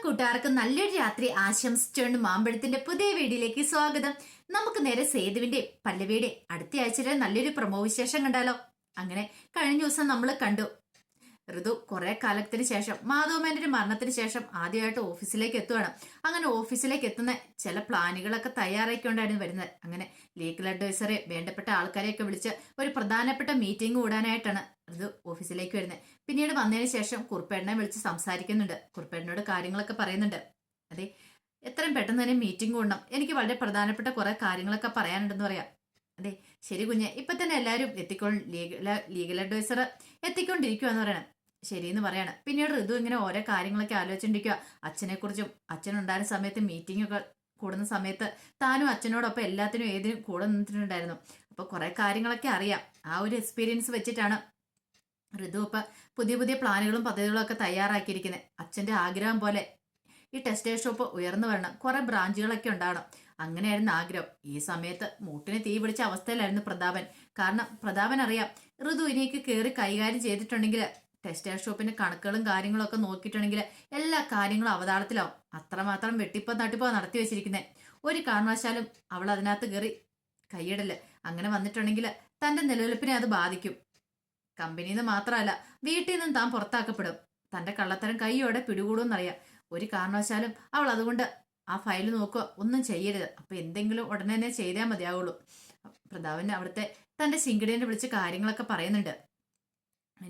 കൂട്ടുകാർക്ക് നല്ലൊരു രാത്രി ആശംസിച്ചുകൊണ്ട് മാമ്പഴത്തിന്റെ പുതിയ വീഡിയോയിലേക്ക് സ്വാഗതം. നമുക്ക് നേരെ സേതുവിന്റെ പല്ലവിയുടെ അടുത്ത ആഴ്ചയിലെ നല്ലൊരു പ്രമോ വിശേഷം കണ്ടാലോ. അങ്ങനെ കഴിഞ്ഞ ദിവസം നമ്മൾ കണ്ടു ഋതു കുറെ കാലത്തിന് ശേഷം മാധവമേനന്റെ മരണത്തിന് ശേഷം ആദ്യമായിട്ട് ഓഫീസിലേക്ക് എത്തുവാണ്. അങ്ങനെ ഓഫീസിലേക്ക് എത്തുന്ന ചില പ്ലാനുകളൊക്കെ തയ്യാറാക്കിക്കൊണ്ടായിരുന്നു വരുന്നത്. അങ്ങനെ ലീഗൽ അഡ്വൈസറെ വേണ്ടപ്പെട്ട ആൾക്കാരെയൊക്കെ വിളിച്ച് ഒരു പ്രധാനപ്പെട്ട മീറ്റിംഗ് കൂടാനായിട്ടാണ് ഋതു ഓഫീസിലേക്ക് വരുന്നത്. പിന്നീട് വന്നതിന് ശേഷം കുറുപ്പേട്ടനെ വിളിച്ച് സംസാരിക്കുന്നുണ്ട്. കുറുപ്പേട്ടനോട് കാര്യങ്ങളൊക്കെ പറയുന്നുണ്ട്. അതെ, എത്രയും പെട്ടെന്ന് തന്നെ മീറ്റിംഗ് കൂടണം, എനിക്ക് വളരെ പ്രധാനപ്പെട്ട കുറെ കാര്യങ്ങളൊക്കെ പറയാനുണ്ടെന്ന് പറയാം. അതെ ശരി കുഞ്ഞെ, ഇപ്പൊ തന്നെ എല്ലാവരും ലീഗൽ അഡ്വൈസർ എത്തിക്കൊണ്ടിരിക്കുവാന്ന് പറയണം. ശരിയെന്ന് പറയാണ്. പിന്നീട് ഋതു ഇങ്ങനെ ഓരോ കാര്യങ്ങളൊക്കെ ആലോചിച്ചിട്ടിരിക്കുക. അച്ഛനെ കുറിച്ചും അച്ഛനുണ്ടായിരുന്ന സമയത്ത് മീറ്റിംഗ് ഒക്കെ കൂടുന്ന സമയത്ത് താനും അച്ഛനോടൊപ്പം എല്ലാത്തിനും ഏതിനും കൂടെ നിന്നിട്ടുണ്ടായിരുന്നു. അപ്പൊ കുറെ കാര്യങ്ങളൊക്കെ അറിയാം. ആ ഒരു എക്സ്പീരിയൻസ് വെച്ചിട്ടാണ് ഋതു ഇപ്പൊ പുതിയ പുതിയ പ്ലാനുകളും പദ്ധതികളും ഒക്കെ തയ്യാറാക്കിയിരിക്കുന്നത്. അച്ഛന്റെ ആഗ്രഹം പോലെ ഈ ടെക്സ്റ്റൈൽ ഷോപ്പ് ഉയർന്നു വരണം, കുറെ ബ്രാഞ്ചുകളൊക്കെ ഉണ്ടാവണം, അങ്ങനെയായിരുന്നു ആഗ്രഹം. ഈ സമയത്ത് മൂട്ടിന് തീ പിടിച്ച അവസ്ഥയിലായിരുന്നു പ്രതാപൻ. കാരണം പ്രതാപൻ അറിയാം, ഋതു ഇനിയൊക്കെ കയറി കൈകാര്യം ചെയ്തിട്ടുണ്ടെങ്കിൽ ടെക്സ്റ്റൈൽ ഷോപ്പിന്റെ കണക്കുകളും കാര്യങ്ങളും ഒക്കെ നോക്കിയിട്ടുണ്ടെങ്കിൽ എല്ലാ കാര്യങ്ങളും അവതാളത്തിലാവും. അത്രമാത്രം വെട്ടിപ്പോ തട്ടിപ്പോ നടത്തി വെച്ചിരിക്കുന്നത്. ഒരു കാരണവശാലും അവൾ അതിനകത്ത് കയറി കൈയിടല്. അങ്ങനെ വന്നിട്ടുണ്ടെങ്കിൽ തന്റെ നിലനിൽപ്പിനെ അത് ബാധിക്കും. കമ്പനിയിൽ നിന്ന് മാത്രമല്ല, വീട്ടിൽ നിന്നും താൻ പുറത്താക്കപ്പെടും. തന്റെ കള്ളത്തരം കൈയോടെ പിടികൂടുമെന്നറിയാം. ഒരു കാരണവശാലും അവൾ അതുകൊണ്ട് ആ ഫയൽ നോക്കുക ഒന്നും ചെയ്യരുത്. അപ്പൊ എന്തെങ്കിലും ഉടനെ തന്നെ ചെയ്താൽ മതിയാവുള്ളൂ. പ്രതാപൻ അവിടുത്തെ തന്റെ ശിങ്കിടേനെ വിളിച്ച് കാര്യങ്ങളൊക്കെ പറയുന്നുണ്ട്.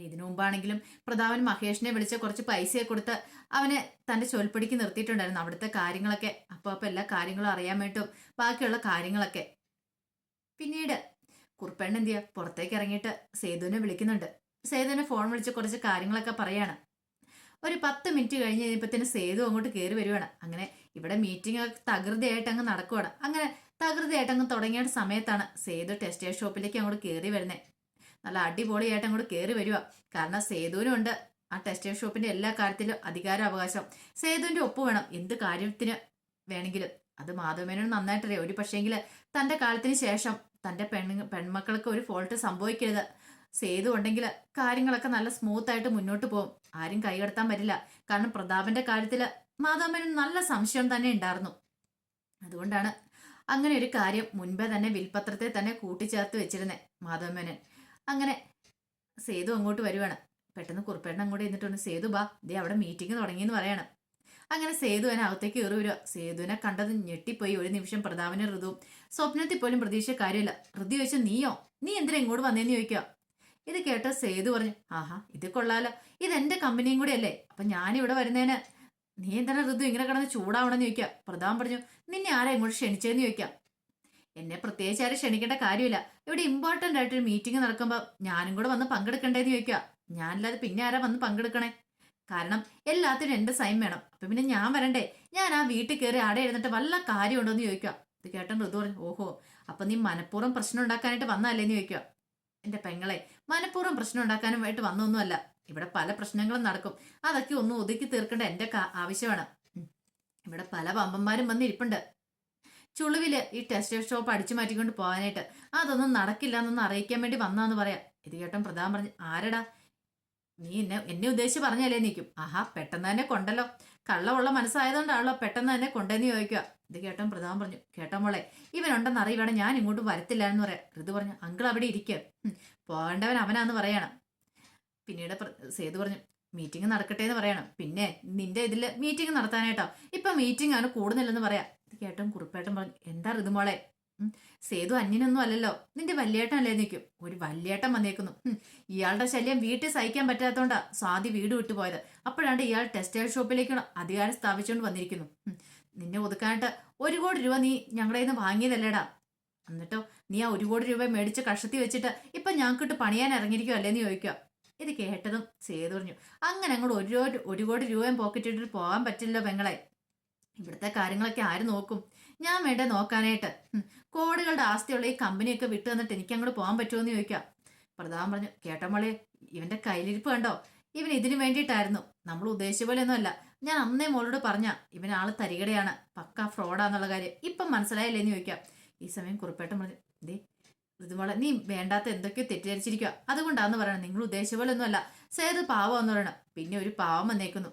ഇതിനു മുമ്പാണെങ്കിലും പ്രതാപൻ മഹേഷിനെ വിളിച്ച് കുറച്ച് പൈസയൊക്കെ കൊടുത്ത് അവനെ തന്റെ ചൊൽപ്പടിക്ക് നിർത്തിയിട്ടുണ്ടായിരുന്നു. അവിടുത്തെ കാര്യങ്ങളൊക്കെ അപ്പൊ എല്ലാ കാര്യങ്ങളും അറിയാൻ വേണ്ടിയിട്ടും ബാക്കിയുള്ള കാര്യങ്ങളൊക്കെ. പിന്നീട് കുറുപ്പേണ്ണ എന്ത് ചെയ്യുക, പുറത്തേക്ക് ഇറങ്ങിയിട്ട് സേതുവിനെ വിളിക്കുന്നുണ്ട്. സേതുവിനെ ഫോൺ വിളിച്ച് കുറച്ച് കാര്യങ്ങളൊക്കെ പറയാണ്. ഒരു 10 മിനിറ്റ് കഴിഞ്ഞ് കഴിഞ്ഞപ്പത്തിന് സേതു അങ്ങോട്ട് കയറി വരുവാണ്. അങ്ങനെ ഇവിടെ മീറ്റിംഗ് തകൃതിയായിട്ട് അങ്ങ് നടക്കുവാണ്. അങ്ങനെ തകൃതിയായിട്ട് അങ്ങ് തുടങ്ങിയ സമയത്താണ് സേതു ടെക്സ്റ്റൈൽ ഷോപ്പിലേക്ക് അങ്ങോട്ട് കയറി വരുന്നത്. നല്ല അടിപൊളിയായിട്ട് അങ്ങോട്ട് കയറി വരിക. കാരണം സേതുവിനും ഉണ്ട് ആ ടെക്സ്റ്റൈൽ ഷോപ്പിന്റെ എല്ലാ കാര്യത്തിലും അധികാര അവകാശം. സേതുവിന്റെ ഒപ്പ് വേണം എന്ത് കാര്യത്തിന് വേണമെങ്കിലും. അത് മാധവമേനോട് നന്നായിട്ടറിയാം. ഒരു പക്ഷേങ്കിൽ തന്റെ കാലത്തിന് ശേഷം തന്റെ പെൺമക്കൾക്ക് ഒരു ഫോൾട്ട് സംഭവിക്കരുത്. സേതു ഉണ്ടെങ്കിൽ കാര്യങ്ങളൊക്കെ നല്ല സ്മൂത്ത് ആയിട്ട് മുന്നോട്ട് പോകും. ആരും കൈകടത്താൻ പറ്റില്ല. കാരണം പ്രതാപന്റെ കാര്യത്തില് മാധവമേനോൻ നല്ല സംശയം തന്നെ ഉണ്ടായിരുന്നു. അതുകൊണ്ടാണ് അങ്ങനെ ഒരു കാര്യം മുൻപേ തന്നെ വിൽപത്രത്തെ തന്നെ കൂട്ടിച്ചേർത്ത് വെച്ചിരുന്നേ മാധവമേനോൻ. അങ്ങനെ സേതു അങ്ങോട്ട് വരുവാണ്. പെട്ടെന്ന് കുറുപ്പേട്ടൻ അങ്ങോട്ട് ഇരുന്നിട്ടുണ്ട്. സേതു ബാ, ദേ അവിടെ മീറ്റിംഗ് തുടങ്ങിയെന്ന് പറയാണ്. അങ്ങനെ സേതു അകത്തേക്ക് കയറി വരിക. സേതുവിനെ കണ്ടത് ഞെട്ടിപ്പോയി. ഒരു നിമിഷം പ്രതാപനും ഋതുവും സ്വപ്നത്തിൽ പോലും പ്രതീക്ഷ കാര്യമില്ല. ഋതു ചോദിച്ചു, നീ എന്തിനാ ഇങ്ങോട്ട് വന്നേന്ന് ചോദിക്കുക. ഇത് കേട്ട സേതു പറഞ്ഞു, ആഹാ ഇത് കൊള്ളാലോ, ഇതെന്റെ കമ്പനിയും കൂടി അല്ലേ, അപ്പൊ ഞാനിവിടെ വരുന്നതിന് നീ എന്താണ് ഋതു ഇങ്ങനെ കിടന്ന് ചൂടാവണമെന്ന് ചോദിക്കാം. പ്രതാപൻ പറഞ്ഞു, നിന്നെ ആരാ ഇങ്ങോട്ട് ക്ഷണിച്ചതെന്ന് ചോദിക്കാം. എന്നെ പ്രത്യേകിച്ച് ആരും ക്ഷണിക്കേണ്ട കാര്യമില്ല, ഇവിടെ ഇമ്പോർട്ടന്റ് ആയിട്ടൊരു മീറ്റിംഗ് നടക്കുമ്പോൾ ഞാനും കൂടെ വന്ന് പങ്കെടുക്കണ്ടേന്ന് ചോദിക്കുക. ഞാനല്ലാതെ പിന്നെ ആരാ വന്ന് പങ്കെടുക്കണേ? കാരണം എല്ലാത്തിനും എന്റെ സൈൻ വേണം. അപ്പൊ പിന്നെ ഞാൻ വരണ്ടേ? ഞാൻ ആ വീട്ടിൽ കയറി ആടെ എഴുന്നിട്ട് വല്ല കാര്യമുണ്ടോ എന്ന് ചോദിക്കുക. ഇത് കേട്ടൻ ഋതു പറഞ്ഞു, ഓഹോ അപ്പൊ നീ മനഃപൂർവ്വം പ്രശ്നം ഉണ്ടാക്കാനായിട്ട് വന്നല്ലേന്ന് ചോദിക്കുക. എന്റെ പെങ്ങളെ, മനഃപൂർവ്വം പ്രശ്നം ഉണ്ടാക്കാനുമായിട്ട് വന്നൊന്നുമല്ല. ഇവിടെ പല പ്രശ്നങ്ങളും നടക്കും, അതൊക്കെ ഒന്ന് ഒതുക്കി തീർക്കേണ്ട എന്റെ ആവശ്യമാണ്. ഇവിടെ പല വമ്പന്മാരും വന്ന് ഇരിപ്പുണ്ട് ചുളുവില് ഈ ടെക്സ്റ്റൈൽ ഷോപ്പ് അടിച്ചു മാറ്റിക്കൊണ്ട് പോകാനായിട്ട്. അതൊന്നും നടക്കില്ല എന്നൊന്ന് അറിയിക്കാൻ വേണ്ടി വന്നാന്ന് പറയാം. ഇത് കേട്ടൻ പ്രധാൻ പറഞ്ഞു, ആരടാ നീ എന്നെ ഉദ്ദേശിച്ച് പറഞ്ഞല്ലേ നിൽക്കും. ആഹാ പെട്ടെന്ന് തന്നെ കൊണ്ടല്ലോ, കള്ളമുള്ള മനസ്സായതുകൊണ്ടാണല്ലോ പെട്ടെന്ന് തന്നെ കൊണ്ടെന്ന് ചോദിക്കുക. ഇത് കേട്ടൻ പ്രധാൻ പറഞ്ഞു, കേട്ടോ മോളെ, ഇവനുണ്ടെന്ന് അറിയുവാണ് ഞാൻ ഇങ്ങോട്ട് വരത്തില്ല എന്ന് പറയാം. ഋതു പറഞ്ഞു, അങ്കിൾ അവിടെ ഇരിക്കുക, പോകേണ്ടവൻ അവനാന്ന് പറയണം. പിന്നീട് സേതു പറഞ്ഞു, മീറ്റിംഗ് നടക്കട്ടെ എന്ന് പറയണം. പിന്നെ നിന്റെ ഇതില് മീറ്റിംഗ് നടത്താനായിട്ടോ? ഇപ്പൊ മീറ്റിംഗ് അവന് കൂടുന്നില്ലെന്ന് പറയാം. ഇത് കേട്ടോ കുറുപ്പേട്ടൻ പറഞ്ഞു, എന്താ ഋതുമോളെ, സേതു അന്യനൊന്നും അല്ലല്ലോ, നിന്റെ വല്യേട്ടൻ അല്ലേ നിൽക്കും. ഒരു വല്യേട്ടൻ വന്നേക്കുന്നു. ഇയാളുടെ ശല്യം വീട്ടിൽ സഹിക്കാൻ പറ്റാത്തോണ്ടാ സ്വാതി വീട് വിട്ടുപോയത്. അപ്പോഴാണ്ട് ഇയാൾ ടെക്സ്റ്റൈൽ ഷോപ്പിലേക്ക് അധികാരം സ്ഥാപിച്ചുകൊണ്ട് വന്നിരിക്കുന്നു. നിന്നെ ഒതുക്കാനായിട്ട് 1 കോടി രൂപ നീ ഞങ്ങളുടെ നിന്ന് വാങ്ങിയതല്ലേടാ. എന്നിട്ടോ നീ ആ 1 കോടി രൂപ മേടിച്ച് കഷത്തി വെച്ചിട്ട് ഇപ്പൊ ഞങ്ങൾക്കിട്ട് പണിയാൻ ഇറങ്ങിയിരിക്കും അല്ലേന്ന് ചോദിക്കുക. ഇത് കേട്ടതും സേതു പറഞ്ഞു, അങ്ങനെ അങ്ങോട്ട് 1 കോടി രൂപയും പോക്കറ്റിട്ട് പോകാൻ പറ്റില്ലല്ലോ പെങ്ങളെ. ഇവിടുത്തെ കാര്യങ്ങളൊക്കെ ആര് നോക്കും? ഞാൻ വേണ്ടേ നോക്കാനായിട്ട്? കോടികളുടെ ആസ്തിയുള്ള ഈ കമ്പനിയൊക്കെ വിട്ടു തന്നിട്ട് എനിക്ക് അങ്ങോട്ട് പോകാൻ പറ്റുമോ ചോദിക്കാം. പ്രധാൻ പറഞ്ഞു, കേട്ടമോളെ, ഇവന്റെ കയ്യിലിരിപ്പ് കണ്ടോ, ഇവൻ ഇതിനു വേണ്ടിയിട്ടായിരുന്നു, നമ്മൾ ഉദ്ദേശിച്ച പോലെ ഒന്നും അല്ല. ഞാൻ അന്നേ മോളോട് പറഞ്ഞ ഇവൻ ആള് തരികടയാണ്, പക്ക ഫ്രോഡാന്നുള്ള കാര്യം ഇപ്പം മനസ്സിലായില്ലേന്ന് ചോദിക്കാം. ഈ സമയം കുറിപ്പേട്ടൻ പറഞ്ഞു, ദേ ഋതുമോളെ, നീ വേണ്ടാത്ത എന്തൊക്കെയോ തെറ്റിദ്ധരിച്ചിരിക്കുക, അതുകൊണ്ടാന്ന് പറയണം, നിങ്ങൾ ഉദ്ദേശിച്ച പോലെ ഒന്നും അല്ല, സേതു പാവം എന്ന് പറയണം. പിന്നെ ഒരു പാവം വന്നേക്കുന്നു.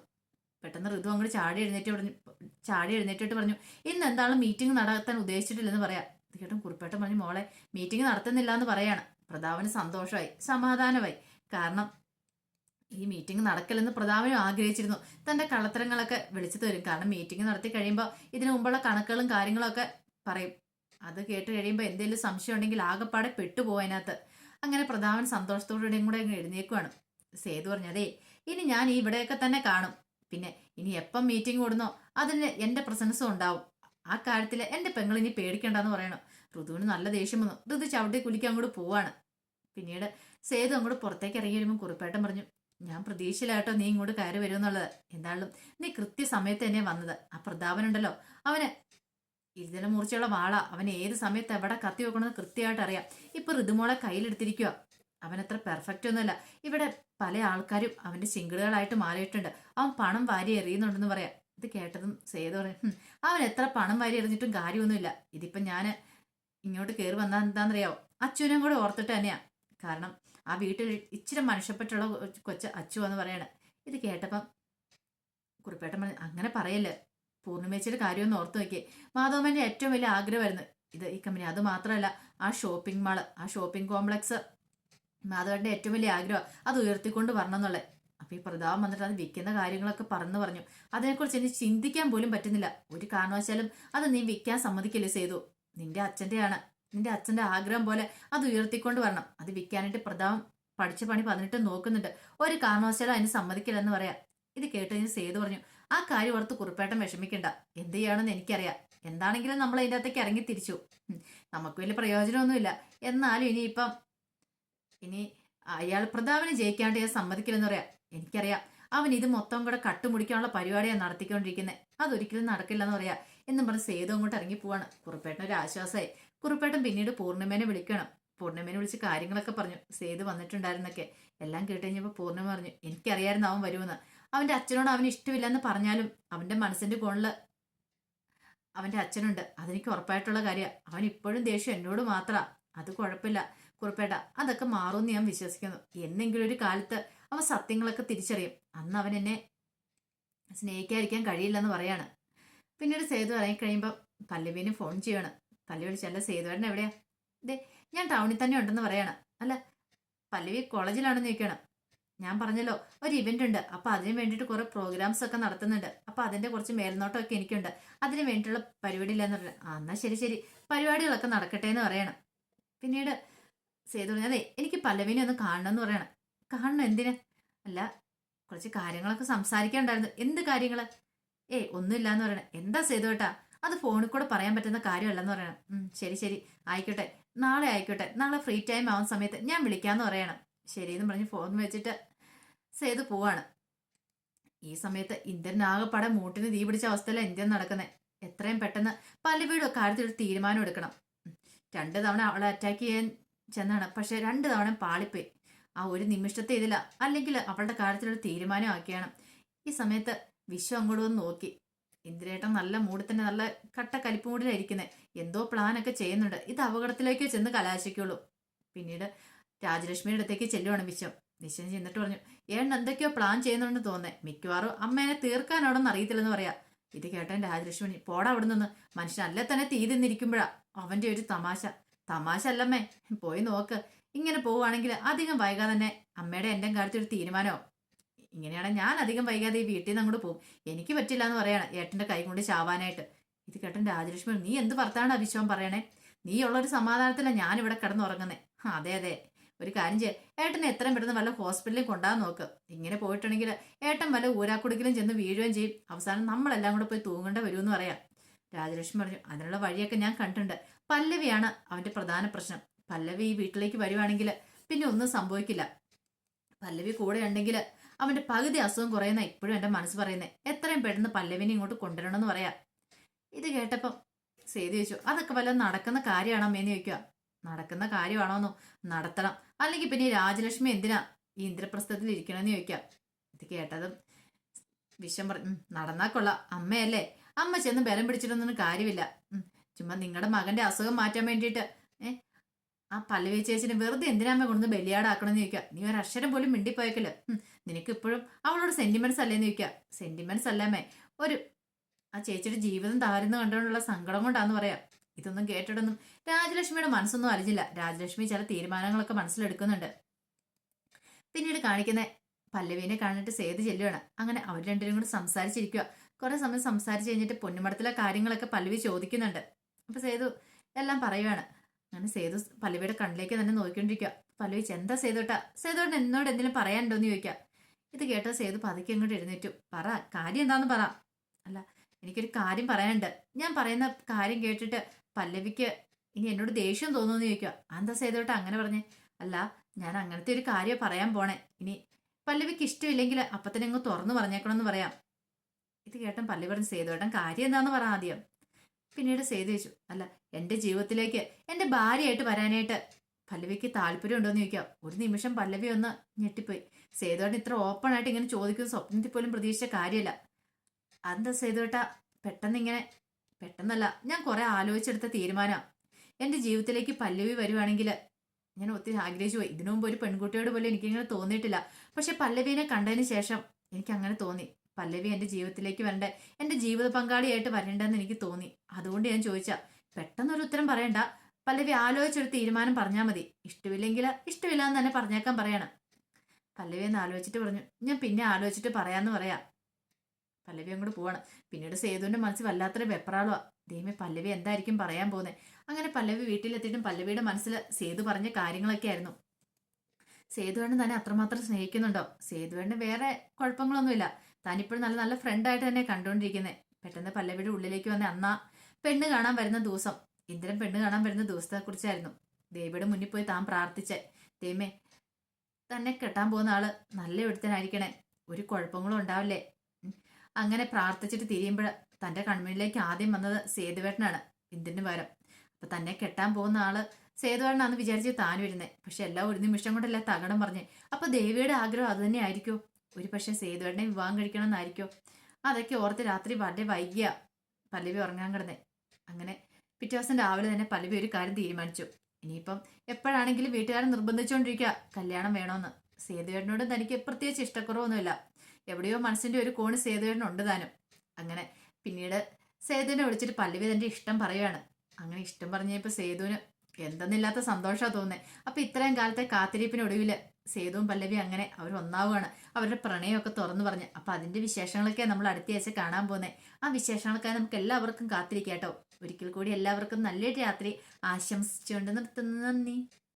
പെട്ടെന്ന് ഋതു അങ്ങോട്ട് ചാടി എഴുന്നേറ്റിട്ട് പറഞ്ഞു, ഇന്ന് എന്താണ് മീറ്റിംഗ് നടത്താൻ ഉദ്ദേശിച്ചിട്ടില്ലെന്ന് പറയാം. ഇത് കേട്ടും കുറിപ്പേട്ടൻ പറഞ്ഞു, മോളെ മീറ്റിംഗ് നടത്തുന്നില്ല എന്ന് പറയാണ്. പ്രതാപന് സന്തോഷമായി, സമാധാനമായി. കാരണം ഈ മീറ്റിംഗ് നടക്കില്ലെന്ന് പ്രതാപനും ആഗ്രഹിച്ചിരുന്നു. തന്റെ കള്ളത്തരങ്ങളൊക്കെ വിളിച്ചു തരും. കാരണം മീറ്റിംഗ് നടത്തി കഴിയുമ്പോൾ ഇതിനു മുമ്പുള്ള കണക്കുകളും കാര്യങ്ങളൊക്കെ പറയും. അത് കേട്ട് കഴിയുമ്പോൾ എന്തെങ്കിലും സംശയം ഉണ്ടെങ്കിൽ ആകെപ്പാടെ പെട്ടുപോയതിനകത്ത്. അങ്ങനെ പ്രതാപൻ സന്തോഷത്തോടെയും കൂടെ അങ്ങ് എഴുന്നേക്കുവാണ്. സേതു പറഞ്ഞു, അതേ ഇനി ഞാൻ ഈ ഇവിടെയൊക്കെ തന്നെ കാണും. പിന്നെ ഇനി എപ്പം മീറ്റിംഗ് കൂടുന്നോ അതിന് എന്റെ പ്രസൻസും ഉണ്ടാവും. ആ കാര്യത്തിൽ എന്റെ പെങ്ങൾ ഇനി പേടിക്കണ്ടെന്ന് പറയണം. ഋതുവിന് നല്ല ദേഷ്യം വന്നു. ഋതു ചവിട്ടി കുലിക്കാൻ അങ്ങോട്ട് പോവാണ്. പിന്നീട് സേതു അങ്ങോട്ട് പുറത്തേക്ക് ഇറങ്ങി വരുമ്പോൾ കുറിപ്പേട്ടൻ പറഞ്ഞു, ഞാൻ പ്രതീക്ഷയിലാട്ടോ നീ ഇങ്ങോട്ട് കയറി വരുമെന്നുള്ളത്. എന്തായാലും നീ കൃത്യസമയത്ത് തന്നെ വന്നത്. ആ പ്രതാപനുണ്ടല്ലോ, അവന് ഇരുതല മൂർച്ചയുള്ള വാള. അവൻ ഏത് സമയത്ത് എവിടെ കത്തി വെക്കണമെന്ന് കൃത്യമായിട്ട് അറിയാം. ഇപ്പൊ ഋതുമോളെ കയ്യിലെടുത്തിരിക്കുക. അവനത്ര പെർഫെക്റ്റ് ഒന്നുമല്ല. ഇവിടെ പല ആൾക്കാരും അവന്റെ ചിങ്കിടുകളായിട്ട് മാറിയിട്ടുണ്ട്. അവൻ പണം വാരി എറിയുന്നുണ്ടെന്ന് പറയാം. ഇത് കേട്ടതും സേതു പറയും, അവൻ എത്ര പണം വാരി എറിഞ്ഞിട്ടും കാര്യമൊന്നുമില്ല. ഇതിപ്പം ഞാൻ ഇങ്ങോട്ട് കയറി വന്നാൽ എന്താണെന്നറിയാവോ, അച്ഛനും കൂടെ ഓർത്തിട്ട് തന്നെയാ. കാരണം ആ വീട്ടിൽ ഇച്ചിരി മനുഷ്യപ്പെട്ടുള്ള കൊച്ച അച്ചു എന്ന് പറയണ. ഇത് കേട്ടപ്പം കുറിപ്പേട്ടൻ പറഞ്ഞു, അങ്ങനെ പറയല്ലേ, പൂർണ്ണിമേച്ചിയുടെ കാര്യമൊന്നും ഓർത്ത് നോക്കിയേ. മാധവന്റെ ഏറ്റവും വലിയ ആഗ്രഹമായിരുന്നു ഇത്, ഈ കമ്പനി. അത് മാത്രമല്ല, ആ ഷോപ്പിംഗ് മാള്, ആ ഷോപ്പിംഗ് കോംപ്ലക്സ് മാധവന്റെ ഏറ്റവും വലിയ ആഗ്രഹം. അത് ഉയർത്തിക്കൊണ്ട് വരണം എന്നുള്ളത്. അപ്പൊ ഈ പ്രതാപം വന്നിട്ട് അത് വിൽക്കുന്ന കാര്യങ്ങളൊക്കെ പറഞ്ഞു. അതിനെക്കുറിച്ച് എനിക്ക് ചിന്തിക്കാൻ പോലും പറ്റുന്നില്ല. ഒരു കാരണവശാലും അത് നീ വിൽക്കാൻ സമ്മതിക്കില്ലേ സേതു. നിന്റെ അച്ഛന്റെ ആഗ്രഹം പോലെ അത് ഉയർത്തിക്കൊണ്ട് വരണം. അത് വിൽക്കാനായിട്ട് പ്രതാപം പഠിച്ച പണി 18 നോക്കുന്നുണ്ട്. ഒരു കാരണവശാലും അതിന് സമ്മതിക്കില്ലെന്ന് പറയാം. ഇത് കേട്ട് സേതു പറഞ്ഞു, ആ കാര്യം ഓർത്ത് കുറിപ്പേട്ടൻ വിഷമിക്കണ്ട. എന്ത് ചെയ്യണമെന്ന് എനിക്കറിയാം. എന്താണെങ്കിലും നമ്മൾ അതിൻ്റെ അകത്തേക്ക് ഇറങ്ങി തിരിച്ചു. നമുക്ക് വലിയ പ്രയോജനമൊന്നുമില്ല. എന്നാലും ഇനി അയാൾ പ്രതാപനെ ജയിക്കാണ്ട് ഞാൻ സമ്മതിക്കില്ലെന്ന് പറയാം. എനിക്കറിയാം അവൻ ഇത് മൊത്തം കൂടെ കട്ടുമുടിക്കാനുള്ള പരിപാടിയാണ് നടത്തിക്കൊണ്ടിരിക്കുന്നത്. അതൊരിക്കലും നടക്കില്ലെന്ന് പറയാം എന്നും പറഞ്ഞ് സേതു അങ്ങോട്ട് ഇറങ്ങി പോവാണ്. കുറിപ്പേട്ടൻ ഒരു ആശ്വാസമായി. കുറിപ്പേട്ടൻ പിന്നീട് പൂർണ്ണിമേനെ വിളിക്കണം. പൂർണ്ണിമേനെ വിളിച്ച് കാര്യങ്ങളൊക്കെ പറഞ്ഞു. സേതു വന്നിട്ടുണ്ടായിരുന്നൊക്കെ എല്ലാം കേട്ട് കഴിഞ്ഞപ്പോൾ പൂർണ്ണിമ പറഞ്ഞു, എനിക്കറിയായിരുന്നു അവൻ വരുമെന്ന്. അവന്റെ അച്ഛനോട് അവന് ഇഷ്ടമില്ലെന്ന് പറഞ്ഞാലും അവന്റെ മനസ്സിന്റെ കോണില് അവന്റെ അച്ഛനുണ്ട്. അതെനിക്ക് ഉറപ്പായിട്ടുള്ള കാര്യമാണ്. അവൻ ഇപ്പോഴും ദേഷ്യം എന്നോട് മാത്രമാണ്. അത് കുഴപ്പമില്ല കുറിപ്പേട്ട, അതൊക്കെ മാറുമെന്ന് ഞാൻ വിശ്വസിക്കുന്നു. എന്നെങ്കിലും ഒരു കാലത്ത് അവൻ സത്യങ്ങളൊക്കെ തിരിച്ചറിയും. അന്ന് അവൻ എന്നെ സ്നേഹിക്കാതിരിക്കാൻ കഴിയില്ലെന്ന് പറയാണ്. പിന്നീട് സേതു ഇറങ്ങിക്കഴിയുമ്പോൾ പല്ലവിന് ഫോൺ ചെയ്യാണ്. പല്ലവി വിളിച്ചല്ല, സേതുവേട്ടൻ എവിടെയാ? ഇതേ ഞാൻ ടൗണിൽ തന്നെ ഉണ്ടെന്ന് പറയാണ്. അല്ല, പല്ലവി കോളേജിലാണെന്ന് ചോദിക്കണം. ഞാൻ പറഞ്ഞല്ലോ ഒരു ഇവന്റ് ഉണ്ട്, അപ്പൊ അതിന് വേണ്ടിയിട്ട് കുറെ പ്രോഗ്രാംസ് ഒക്കെ നടത്തുന്നുണ്ട്. അപ്പൊ അതിന്റെ കുറച്ച് മേൽനോട്ടമൊക്കെ എനിക്കുണ്ട്. അതിന് വേണ്ടിയിട്ടുള്ള പരിപാടിയില്ലെന്ന് പറഞ്ഞു. ആ എന്നാ ശരി, പരിപാടികളൊക്കെ നടക്കട്ടെ എന്ന് പറയണം. പിന്നീട് സേതു പറഞ്ഞു, അതെ എനിക്ക് പല്ലവിനെ ഒന്ന് കാണണം എന്ന് പറയണം. കാണണം എന്തിന്? അല്ല, കുറച്ച് കാര്യങ്ങളൊക്കെ സംസാരിക്കാനുണ്ടായിരുന്നു. എന്ത് കാര്യങ്ങള്? ഒന്നുമില്ല എന്ന് പറയണം. എന്താ സേതുവേട്ടാ, അത് ഫോണിൽ കൂടെ പറയാൻ പറ്റുന്ന കാര്യമല്ലെന്ന് പറയണം. ശരി ആയിക്കോട്ടെ, നാളെ ആയിക്കോട്ടെ, നാളെ ഫ്രീ ടൈം ആവുന്ന സമയത്ത് ഞാൻ വിളിക്കാന്ന് പറയണം. ശരിയെന്ന് പറഞ്ഞ് ഫോൺ വെച്ചിട്ട് സേതു പോവാണ്. ഈ സമയത്ത് ഇന്ദ്രനാകെപ്പാടെ മൂട്ടിന് തീ പിടിച്ച അവസ്ഥയിലാണ് ഇന്ത്യൻ നടക്കുന്നത്. എത്രയും പെട്ടെന്ന് പല്ലവിയുടെ കാര്യത്തിൽ ഒരു തീരുമാനം എടുക്കണം. 2 തവണ അവളെ അറ്റാക്ക് ചെയ്യാൻ ചെന്നാണ്, പക്ഷെ 2 തവണ പാളിപ്പോയി. ആ ഒരു നിമിഷത്തെ ഇതില്ല, അല്ലെങ്കിൽ അവളുടെ കാര്യത്തിലൊരു തീരുമാനം ആക്കിയാണ്. ഈ സമയത്ത് വിശ്വം അങ്ങോട്ട് വന്ന് നോക്കി. ഇന്ദ്രേട്ടൻ നല്ല മൂടി തന്നെ, നല്ല കട്ട കലിപ്പ് മൂടിലായിരിക്കുന്നത്. എന്തോ പ്ലാനൊക്കെ ചെയ്യുന്നുണ്ട്. ഇത് അപകടത്തിലേക്ക് ചെന്ന് കലാശിക്കുള്ളൂ. പിന്നീട് രാജലക്ഷ്മിയുടെ അടുത്തേക്ക് ചെല്ലുവാണ് വിശ്വം ചെന്നിട്ട് പറഞ്ഞു, എന്തൊക്കെയോ പ്ലാൻ ചെയ്യുന്നുണ്ടെന്ന് തോന്നേ. മിക്കവാറും അമ്മേനെ തീർക്കാനോടൊന്നും അറിയത്തില്ലെന്ന് പറയാ. ഇത് കേട്ടൻ രാജലക്ഷ്മി, പോടാ അവിടെ നിന്ന്. മനുഷ്യനല്ലേ തന്നെ തീ തിന്നിരിക്കുമ്പോഴാ അവന്റെ ഒരു തമാശ അല്ലമ്മേ, പോയി നോക്ക്. ഇങ്ങനെ പോവുകയാണെങ്കിൽ അധികം വൈകാതെ തന്നെ അമ്മയുടെ എൻ്റെ കാര്യത്തിൽ ഒരു തീരുമാനമോ. ഇങ്ങനെയാണെങ്കിൽ ഞാൻ അധികം വൈകാതെ ഈ വീട്ടിൽ നിന്ന് അങ്ങോട്ട് പോകും. എനിക്ക് പറ്റില്ല എന്ന് പറയാണ്, ഏട്ടന്റെ കൈ കൊണ്ട് ചാവാനായിട്ട്. ഇത് കേട്ടൻ രാജലക്ഷ്മി, നീ എന്ത് ഭർത്താവാണ് വിശ്വം പറയണേ? നീ ഉള്ളൊരു സമാധാനത്തിലാണ് ഞാനിവിടെ കിടന്നുറങ്ങുന്നേ. അതെ, ഒരു കാര്യം ചെയ്യാം, ഏട്ടനെ എത്രയും പെട്ടെന്ന് വല്ല ഹോസ്പിറ്റലിൽ കൊണ്ടുപോകാൻ നോക്ക്. ഇങ്ങനെ പോയിട്ടുണ്ടെങ്കിൽ ഏട്ടൻ വല്ല ഊരാക്കുടുക്കിലും ചെന്ന് വീഴുകയും ചെയ്യും. അവസാനം നമ്മളെല്ലാം കൂടെ പോയി തൂങ്ങേണ്ട വരുമെന്ന് പറയാം. രാജലക്ഷ്മി പറഞ്ഞു, അതിനുള്ള വഴിയൊക്കെ ഞാൻ കണ്ടിട്ടുണ്ട്. പല്ലവിയാണ് അവന്റെ പ്രധാന പ്രശ്നം. പല്ലവി ഈ വീട്ടിലേക്ക് വരുവാണെങ്കിൽ പിന്നെ ഒന്നും സംഭവിക്കില്ല. പല്ലവി കൂടെ ഉണ്ടെങ്കിൽ അവന്റെ പകുതി അസുഖം കുറയുന്ന ഇപ്പോഴും എന്റെ മനസ്സ് പറയുന്നത്. എത്രയും പെട്ടെന്ന് പല്ലവിനെ ഇങ്ങോട്ട് കൊണ്ടുവരണമെന്ന് പറയാം. ഇത് കേട്ടപ്പം സേതു ചോദിച്ചു, അതൊക്കെ വല്ല നടക്കുന്ന കാര്യമാണോ അമ്മേന്ന് ചോദിക്കുക. നടക്കുന്ന കാര്യമാണോന്നോ? നടത്തണം, അല്ലെങ്കിൽ പിന്നെ ഈ രാജലക്ഷ്മി എന്തിനാ ഈ ഇന്ദ്രപ്രസ്ഥത്തിൽ ഇരിക്കണമെന്ന് ചോദിക്കാം. ഇത് കേട്ടതും വിശ്വം പറഞ്ഞു, നടന്നാ കൊള്ളാം. അമ്മയല്ലേ, അമ്മ ചെന്ന് ബലം പിടിച്ചിട്ടൊന്നും കാര്യമില്ല. ചുമ്മാ നിങ്ങളുടെ മകന്റെ അസുഖം മാറ്റാൻ വേണ്ടിയിട്ട് ആ പല്ലവി ചേച്ചിനെ വെറുതെ എന്തിനാമ്മ കൊണ്ടുവന്ന് ബലിയാടാക്കണമെന്ന് ചോദിക്കുക. നീ ഒരു അക്ഷരം പോലും മിണ്ടിപ്പോയക്കല്ലോ. നിനക്ക് ഇപ്പോഴും അവളോട് സെന്റിമെന്റ്സ് അല്ലേന്ന് ചോദിക്കുക. സെന്റിമെന്റ്സ് അല്ലാമേ, ഒരു ആ ചേച്ചിയുടെ ജീവിതം തകരുന്ന കണ്ടുകൊണ്ടുള്ള സങ്കടം കൊണ്ടാന്ന് പറയാം. ഇതൊന്നും കേട്ടിട്ടൊന്നും രാജലക്ഷ്മിയുടെ മനസ്സൊന്നും അലിഞ്ഞില്ല. രാജലക്ഷ്മി ചില തീരുമാനങ്ങളൊക്കെ മനസ്സിലെടുക്കുന്നുണ്ട്. പിന്നീട് കാണിക്കുന്ന പല്ലവീനെ കാണിട്ട് സേതു ചെല്ലുവാണ്. അങ്ങനെ അവർ രണ്ടുപേരും കൂടി സംസാരിച്ചിരിക്കുക. കുറെ സമയം സംസാരിച്ച് കഴിഞ്ഞിട്ട് പൊന്നുമടത്തിലെ കാര്യങ്ങളൊക്കെ പല്ലവി ചോദിക്കുന്നുണ്ട്. അപ്പൊ സേതു എല്ലാം പറയുവാണ്. അങ്ങനെ സേതു പല്ലവിയുടെ കണ്ണിലേക്ക് തന്നെ നോക്കിക്കൊണ്ടിരിക്കുക. പല്ലവി എന്താ സേതുട്ടാ, സേതുട്ടൻ എന്നോട് എന്തെങ്കിലും പറയാനുണ്ടോന്ന് ചോദിക്കുക. ഇത് കേട്ടോ സേതു പതുക്കെ ഇങ്ങോട്ട് എഴുന്നേറ്റു. പറ, കാര്യം എന്താന്ന് പറ. അല്ല, എനിക്കൊരു കാര്യം പറയാനുണ്ട്. ഞാൻ പറയുന്ന കാര്യം കേട്ടിട്ട് പല്ലവിക്ക് ഇനി എന്നോട് ദേഷ്യം തോന്നുമെന്ന് ചോദിക്കുക. എന്താ സേതുട്ട അങ്ങനെ പറഞ്ഞേ? അല്ല, ഞാൻ അങ്ങനത്തെ ഒരു കാര്യം പറയാൻ പോണേ. ഇനി പല്ലവിക്ക് ഇഷ്ടമില്ലെങ്കിൽ അപ്പൊ തന്നെ അങ്ങ് തുറന്നു പറഞ്ഞേക്കണമെന്ന് പറയാം. ഇത് കേട്ടൻ പല്ലവി പറഞ്ഞു, സേതുവേട്ടൻ കാര്യം എന്താന്ന് പറ ആദ്യം. പിന്നീട് സേതു ചോദിച്ചു, അല്ല, എന്റെ ജീവിതത്തിലേക്ക് എന്റെ ഭാര്യയായിട്ട് വരാനായിട്ട് പല്ലവിക്ക് താല്പര്യം ഉണ്ടോന്ന് ചോദിക്കാം. ഒരു നിമിഷം പല്ലവി ഒന്ന് ഞെട്ടിപ്പോയി. സേതുവേട്ടൻ ഇത്ര ഓപ്പൺ ആയിട്ട് ഇങ്ങനെ ചോദിക്കുന്ന സ്വപ്നത്തിൽ പോലും പ്രതീക്ഷിച്ച കാര്യമല്ല. അതെന്താ സേതുവേട്ട പെട്ടെന്ന് ഇങ്ങനെ? പെട്ടെന്നല്ല, ഞാൻ കുറെ ആലോചിച്ചെടുത്ത തീരുമാനമാണ്. എന്റെ ജീവിതത്തിലേക്ക് പല്ലവി വരുവാണെങ്കിൽ ഞാൻ ഒത്തിരി ആഗ്രഹിച്ചു പോയി. ഇതിനു മുമ്പ് ഒരു പെൺകുട്ടിയോട് പോലും എനിക്കിങ്ങനെ തോന്നിയിട്ടില്ല. പക്ഷെ പല്ലവിനെ കണ്ടതിന് ശേഷം എനിക്ക് അങ്ങനെ തോന്നി. പല്ലവി എന്റെ ജീവിതത്തിലേക്ക് വരണ്ടേ, എന്റെ ജീവിത പങ്കാളിയായിട്ട് വരണ്ടെന്ന് എനിക്ക് തോന്നി. അതുകൊണ്ട് ഞാൻ ചോദിച്ചാ. പെട്ടെന്നൊരു ഉത്തരം പറയണ്ട, പല്ലവി ആലോചിച്ചൊരു തീരുമാനം പറഞ്ഞാൽ മതി. ഇഷ്ടമില്ലെങ്കിൽ ഇഷ്ടമില്ല എന്ന് തന്നെ പറഞ്ഞേക്കാൻ പറയണം. പല്ലവി എന്ന് ആലോചിച്ചിട്ട് പറഞ്ഞു, ഞാൻ പിന്നെ ആലോചിച്ചിട്ട് പറയാന്ന് പറയാം. പല്ലവി അങ്ങോട്ട് പോവാണ്. പിന്നീട് സേതുവിന്റെ മനസ്സിൽ വല്ലാത്തൊരു വെപ്രാളമാ. ദൈവമേ, പല്ലവി എന്തായിരിക്കും പറയാൻ പോകുന്നത്. അങ്ങനെ പല്ലവി വീട്ടിലെത്തിയിട്ടും പല്ലവിയുടെ മനസ്സിൽ സേതു പറഞ്ഞ കാര്യങ്ങളൊക്കെ ആയിരുന്നു. സേതുവേണ്ണൻ തന്നെ അത്രമാത്രം സ്നേഹിക്കുന്നുണ്ടോ? സേതുവേണ്ണന് വേറെ കുഴപ്പങ്ങളൊന്നുമില്ല. താനിപ്പോഴും നല്ല നല്ല ഫ്രണ്ടായിട്ട് തന്നെ കണ്ടുകൊണ്ടിരിക്കുന്നത്. പെട്ടെന്ന് പല്ലവിയുടെ ഉള്ളിലേക്ക് വന്ന അന്നാ പെണ്ണ് കാണാൻ വരുന്ന ദിവസം, ഇന്ദ്രൻ പെണ്ണ് കാണാൻ വരുന്ന ദിവസത്തെ കുറിച്ചായിരുന്നു. ദേവിയുടെ മുന്നിൽ പോയി താൻ പ്രാർത്ഥിച്ചേ, ദൈവമേ, തന്നെ കെട്ടാൻ പോകുന്ന ആള് നല്ല ഒരുത്തനായിരിക്കണേ, ഒരു കുഴപ്പങ്ങളും ഉണ്ടാവില്ലേ. അങ്ങനെ പ്രാർത്ഥിച്ചിട്ട് തിരിയുമ്പോൾ തന്റെ കൺമുന്നിലേക്ക് ആദ്യം വന്നത് സേതുവേട്ടനാണ് ഇന്ദ്രന് പകരം. അപ്പൊ തന്നെ കെട്ടാൻ പോകുന്ന ആള് സേതുവേട്ടനാന്ന് വിചാരിച്ച് താൻ വരുന്നേ. പക്ഷെ എല്ലാം ഒരു നിമിഷം കൊണ്ടല്ല തകടം പറഞ്ഞേ. അപ്പൊ ദേവിയുടെ ആഗ്രഹം അത് തന്നെ ആയിരിക്കോ? ഒരു പക്ഷെ സേതുവേട്ടനെ വിവാഹം കഴിക്കണം എന്നായിരിക്കോ? അതൊക്കെ ഓർത്ത് രാത്രി വളരെ വൈകിയ പല്ലവി ഉറങ്ങാൻ കിടന്നേ. അങ്ങനെ പിറ്റേ ദിവസം രാവിലെ തന്നെ പല്ലവി ഒരു കാര്യം തീരുമാനിച്ചു. ഇനിയിപ്പം എപ്പോഴാണെങ്കിലും വീട്ടുകാരെ നിർബന്ധിച്ചുകൊണ്ടിരിക്കുക കല്യാണം വേണമെന്ന്. സേതുവേട്ടനോട് തനിക്ക് പ്രത്യേകിച്ച് ഇഷ്ടക്കുറവൊന്നുമില്ല. എവിടെയോ മനസ്സിന്റെ ഒരു കോണ് സേതുവേട്ടനുണ്ട് താനും. അങ്ങനെ പിന്നീട് സേതുവിനെ വിളിച്ചിട്ട് പല്ലവി തന്റെ ഇഷ്ടം പറയുകയാണ്. അങ്ങനെ ഇഷ്ടം പറഞ്ഞപ്പോ സേതുവിന് എന്തെന്നില്ലാത്ത സന്തോഷമാണ് തോന്നുന്നത്. അപ്പൊ ഇത്രയും കാലത്തെ കാത്തിരിപ്പിനൊടുവില് സേതുവും പല്ലവി അങ്ങനെ അവർ ഒന്നാവുകയാണ്. അവരുടെ പ്രണയമൊക്കെ തുറന്നു പറഞ്ഞ്. അപ്പൊ അതിന്റെ വിശേഷങ്ങളൊക്കെ നമ്മൾ അടുത്ത ആഴ്ച കാണാൻ പോകുന്നത്. ആ വിശേഷങ്ങൾക്കായി നമുക്ക് എല്ലാവർക്കും കാത്തിരിക്കാം കേട്ടോ. ഒരിക്കൽ കൂടി എല്ലാവർക്കും നല്ലൊരു രാത്രി ആശംസിച്ചുകൊണ്ട് നിർത്തുന്നു. നന്ദി.